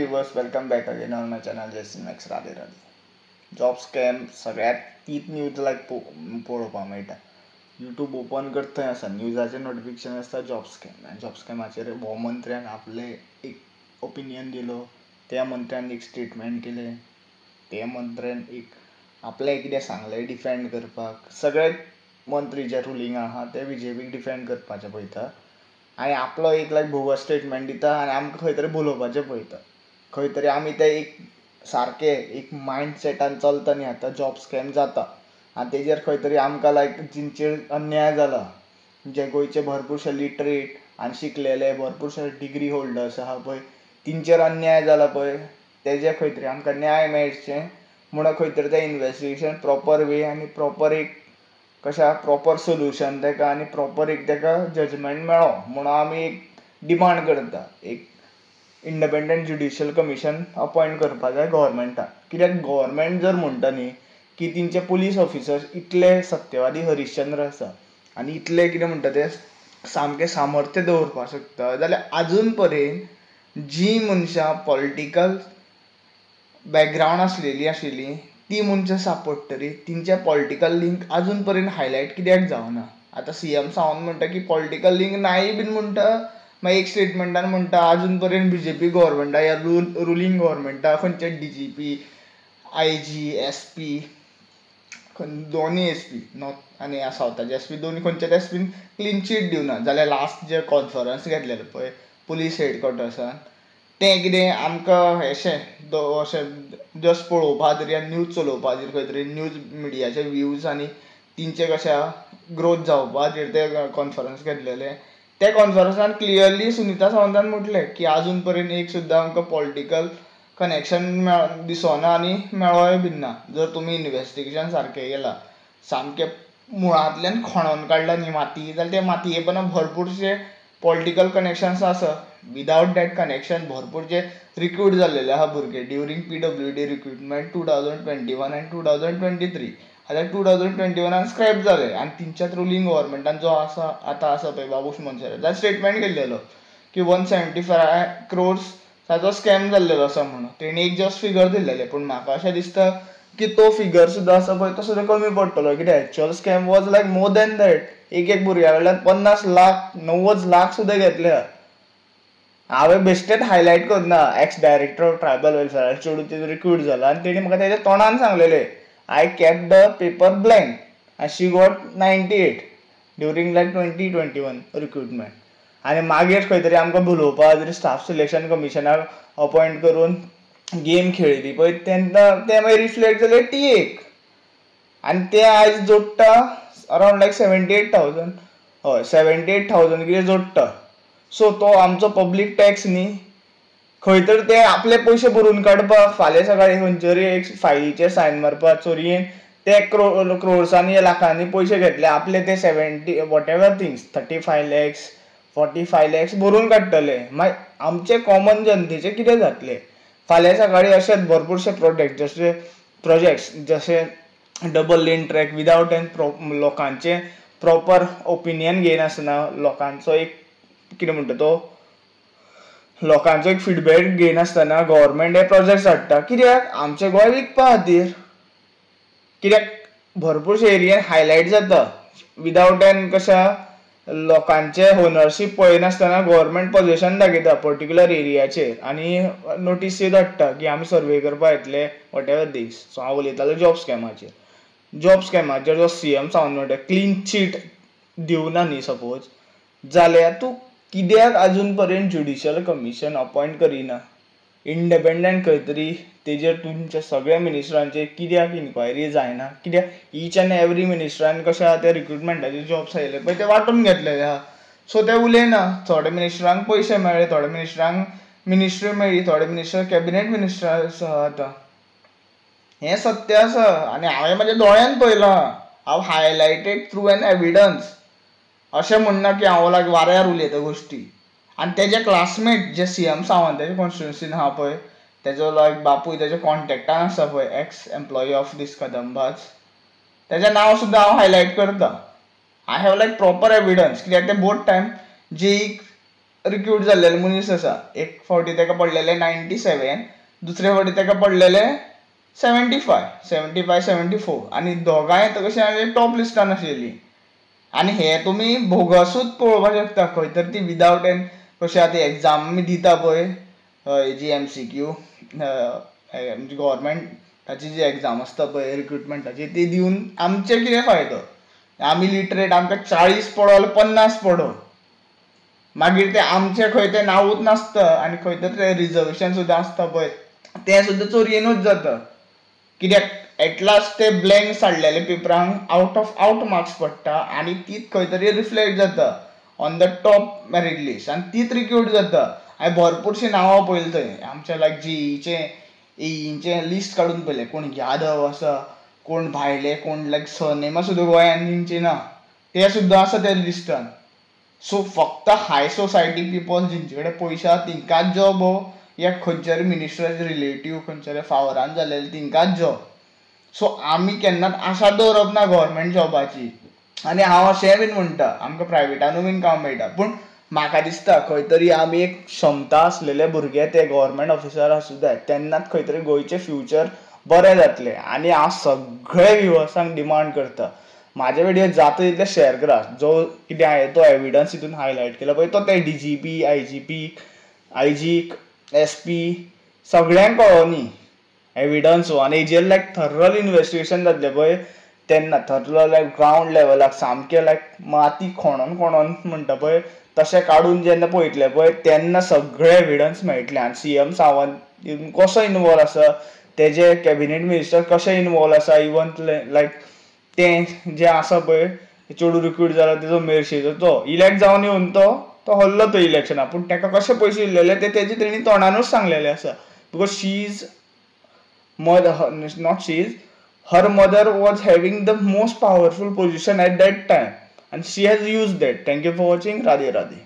viewers, welcome back again on my channel Jason Max Radhe Radhe. Job scam सगळ्यात तीच news लायक पळोवपाक मेळटा. यूट्यूब ओपन करता आसा न्यूजाचे नोटिफिकेशन आसता जॉब स्कॅम. आनी जॉब स्कॅमाचेर हो मंत्र्यान आपले एक ओपिनियन दिलो, त्या मंत्र्यान एक स्टेटमेंट केलें, त्या मंत्र्यान एक आपलें कितें सांगलें डिफेंड करपाक. सगळे मंत्री जे रुलींग आहा ते बीजेपीक डिफेंड करपाचें पळयता आनी आपलो एक बोगस स्टेटमेंट दिता आनी आमकां खंय तरी भुलोवपाचें पळयता. खंय तरी आमी ते एक सारके एक मायंड सेटान चलता न्ही आतां जॉब स्कॅम जाता आनी तेजेर खंय तरी आमकां जिंचेर अन्याय जाला, जे गोंयचे भरपूरशे लिटरेट आनी शिकलेले भरपूरशे डिग्री होल्डर्स आहा पळय तेंचेर अन्याय जाला पळय, तेजे खंय तरी आमकां न्याय मेळचें म्हणून खंय तरी तें इन्वेस्टिगेशन प्रॉपर वे आनी प्रॉपर एक कशा प्रॉपर सोल्युशन तेका आनी प्रॉपर एक तेका जजमेंट मेळो म्हणून आमी एक डिमांड करता. एक इंडिपेंडंट ज्युडिशियल कमिशन अपॉयंट करपाक जाय गव्हर्मेंटान. कित्याक गव्हर्मेंट जर म्हणटा न्ही की तेंचे पुलीस ऑफिसर्स इतले सत्यवादी हरिश्चंद्र आसा आनी इतले कितें म्हणटा ते सामकें सामर्थ्य दवरपाक शकता, जाल्यार आजून पर्यंत जीं मनशां पॉलिटिकल बॅकग्रावंड आशिल्लीं ती मनशां सांपडटरी तेंचे पॉलिटिकल लिंक आजून पर्यंत हायलायट कित्याक जावना. आतां सीएम सावंत म्हणटा की पॉलिटिकल लिंक नाय बीन म्हणटा, मागीर एक स्टेटमेंटान म्हणटा आजून पर्यंत बीजेपी गव्हर्मेंटा ह्या रुलींग गव्हर्मेंटा खंयचे डीजीपी, आयजी, एसपी दोनी एसपी नॉर्थ आनी सावथाचे एसपी दोनी खंयचेच एसपीन क्लीन चीट दिवना. जाल्यार लास्ट जे कॉन्फरन्स घेतलेलें पळय पुलीस हेडक्वॉर्टर्सान तें कितें आमकां अशें जस्ट पळोवपा खातीर आनी न्यूज चलोवपा खातीर खंय तरी न्यूज मिडियाचे व्यूज आनी तेंचे कशें आहा ग्रोथ जावपा खातीर ते कॉन्फरन्स घेतलेले. त्या कॉन्फरन्सान क्लियरली सुनिता सावंतान म्हटलें की आजून पर्यंत एक सुद्दां आमकां पॉलिटिकल कनेक्शन दिसना आनी मेळोय बीन ना. जर तुमी इन्वेस्टिगेशन सारकें केलां, सामकें मुळांतल्यान खणून काडला न्ही माती, जाल्यार ते मातये पोंदा भरपूरशे पॉलिटिकल कनेक्शन्स आसा. विदावट दॅट कनेक्शन भरपूरचे रिक्रूट जाल्लेले आहा भुरगे ड्युरींग PWD रिक्रुटमेंट 2021 आनी 2023. आतां 2021 स्क्रॅप जाले आनी तेंच्याच रुलींग गव्हर्मेंटान जो आसा आतां आसा पळय बाबूश मोन्सेरात ताणें स्टेटमेंट केल्लेलो की 175 crores स्कॅम जाल्लेलो आसा म्हणून. तेणी एक जस्ट फिगर दिल्लेले, पूण म्हाका अशें दिसता की तो फिगर सुद्दां आसा पळय तो सुद्दां कमी पडटलो. कित्याक actual scam was more than that. एक भुरग्या कडल्यान 50 लाख 90 लाख सुद्दां घेतल्या. हांवें बेश्टेच हायलायट करना, ex director of tribal welfare चेडूं तितून रिक्रूट जाला आनी तेणी म्हाका तेज्या तोंडान सांगलेलें I kept the paper blank आनी शी गॉट 98 ड्युरींग 2021 रिक्रुटमेंट. आनी मागीर खंय तरी आमकां भुलोवपा खातीर स्टाफ सिलेक्शन कमिशनाक अपॉयंट करून गेम खेळिल्ली पळय तेन्ना ते मागीर रिफ्लेक्ट जाले टीएक आनी ते आयज जोडटा अरावंड 78,000 हय 78,000 कितें जोडटा. सो तो आमचो पब्लीक टॅक्स न्ही, खंय तर ते आपले पयशे भरून काडपाक फाल्यां सकाळीं खंयतरी एक फायलीचेर सायन मारपाक चोरयेन ते क्रोर्सांनी लाखांनी पयशे घेतले आपले ते 70 वॉटेवर थिंग्स 35 lakhs 45 lakhs भरून काडटले. मागीर आमचे कॉमन जनतेचे कितें जातलें? फाल्यां सकाळीं अशेच भरपूरशे प्रोजेक्ट्स जशे डबल लेन ट्रॅक विदावट एन लोकांचे प्रॉपर ओपिनियन घेयनासतना लोकांचो एक कितें म्हणटा तो लोकांचो एक फीडबॅक घेयनासतना गव्हर्मेंट हे प्रोजेक्ट्स हाडटा. कित्याक आमचें गोंय विकपा खातीर. कित्याक भरपूरशे एरियान हायलायट जाता विदावट एन कशा लोकांचे ओनरशीप पळयनासतना गव्हर्मेंट पोझिशन दाखयता पर्टिक्युलर एरियाचेर आनी नोटीसी धाडटा की आमी सर्वे करपाक येतले वॉटेवर थिंग्स. सो हांव उलयतालो जॉब स्कॅमाचेर जो सीएम सावंत म्हणटा क्लीन चीट दिवना न्ही सपोज, जाल्यार तूं कित्याक आजून पर्यंत ज्युडिशियल कमिशन अपॉयंट करिना इंडिपेंडंट खंय तरी तेजेर तुमच्या सगळ्या मिनिस्टरांचेर कित्याक इन्क्वायरी जायना? कित्याक ईच एंड एवरी मिनिस्टरान कशें आहा ते रिक्रुटमेंटाचे जॉब्स आयले पळय ते वांटून घेतलेले आहा. सो ते उलयना. थोड्या मिनिस्टरांक पयशे मेळ्ळे, थोड्या मिनिस्टरांक मिनिस्ट्री मेळ्ळी, थोडे मिनिस्टर कॅबिनेट मिनिस्टर आसा. आतां हें सत्य आसा आनी हांवें म्हाज्या दोळ्यान पळयलां. हांव हायलायटेड थ्रू एन एविडन्स. अशें म्हणना की हांव वाऱ्यार उलयता गोश्टी. आनी तेजे क्लासमेट जे सीएम सावंताचे कॉन्स्टिट्युएन्सीन आहा पळय तेजो बापूय तेजे कॉन्टेक्टान आसा पळय एक्स एम्प्लॉई ऑफ दीस कदंबाज, तेजें नांव सुद्दां हांव हायलायट करता. I have proper evidence. कित्याक ते बोथ टायम जेईक रिक्रूट झालेले मनीस आसा. एक फावटी ताका पडलेले 97, दुसरे फावटी ताका पडलेले 74 आनी दोगांय कशें टॉप लिस्टान आशिल्ली. आनी हे तुमी भोगसूच पळोवपाक शकता. खंय तर ती विदावट एन कशें आतां एग्जाम आमी दिता पळय हेजी MCQ गव्हर्मेंटाची जी एग्जाम आसता पळय रिक्रुटमेंटाची, ती दिवन आमचें कितें फायदो. आमी लिटरेट, आमकां 40 पडो 50 पडो, मागीर ते आमचें खंय तें नांवूच नासता आनी खंय तर तें रिजर्वेशन सुद्दां आसता पळय तें सुद्दां चोरयेनूच जाता. कित्याक एटलास्ट ते ब्लँक साडलेले पेपरांक आउट ऑफ आउट मार्क्स पडटा आनी तीच खंय तरी रिफ्लेक्ट जाता on the top merit list आनी तीच रिक्रूट जाता. हांवें भरपूरशीं नांवां पळयलीं थंय. आमच्या लायक JEEचें AEचें लिस्ट काडून पळयलें. कोण यादव आसा, कोण भायले, कोण लायक सरनेमां सुद्दां गोंयांत तेंची ना, ते सुद्दां आसा त्या लिस्टान. सो फक्त हाय सोसायटी पिपल जेंचे कडेन पयशे आसा तिंकाच जॉब हो, या खंयच्यारी मिनिस्टराचे रिलेटीव खंयच्यारी फावरान जालेले तिंकाच जॉब. सो आमी केन्नाच आशा दवरप ना गव्हर्मेंट जॉबाची. आनी हांव अशेंय बीन म्हणटा आमकां प्रायवेटानूय बीन काम मेळटा, पूण म्हाका दिसता खंय तरी आमी एक क्षमता आसलेले भुरगे ते गव्हर्मेंट ऑफिसर आसूं जाय, तेन्नाच खंय तरी गोंयचें फ्युचर बरें जातलें. आनी हांव सगळे व्ह्युअर्सांक डिमांड करता, म्हाजे व्हिडिओ जाता तितले शेअर करात. जो कितें हांवें तो एविडन्स हितून हायलायट केला पळय तो ते DGP, IGP, IG, SP सगळ्यांक कळो न्ही एविडन्स हो. आनी हेजेर लायक थर्रल इन्वेस्टिगेशन जातलें पळय तेन्ना, थर्रल लायक ग्रावंड लेवलाक सामकें लायक माती खणून म्हणटा पळय तशें काडून जेन्ना पळयतले पळय तेन्ना सगळे एविडन्स मेळटले. आनी CM सावंत कसो इनवॉल्व आसा, तेजे कॅबिनेट मिनिस्टर कशे इनवॉल्व आसा, इवन लायक तें जें आसा पळय चेडूं रिक्रूट जाला तेजो मेर्शेचो तो इलेक्ट जावन येवन तो हरलो तो इलेक्शनाक, पूण ताका कशे पयशे दिल्लेले ते तेजे तेणी तोंडानूच सांगलेले आसा. Because she is her mother was having the most powerful position at that time and she has used that. Thank you for watching. Radhe Radhe.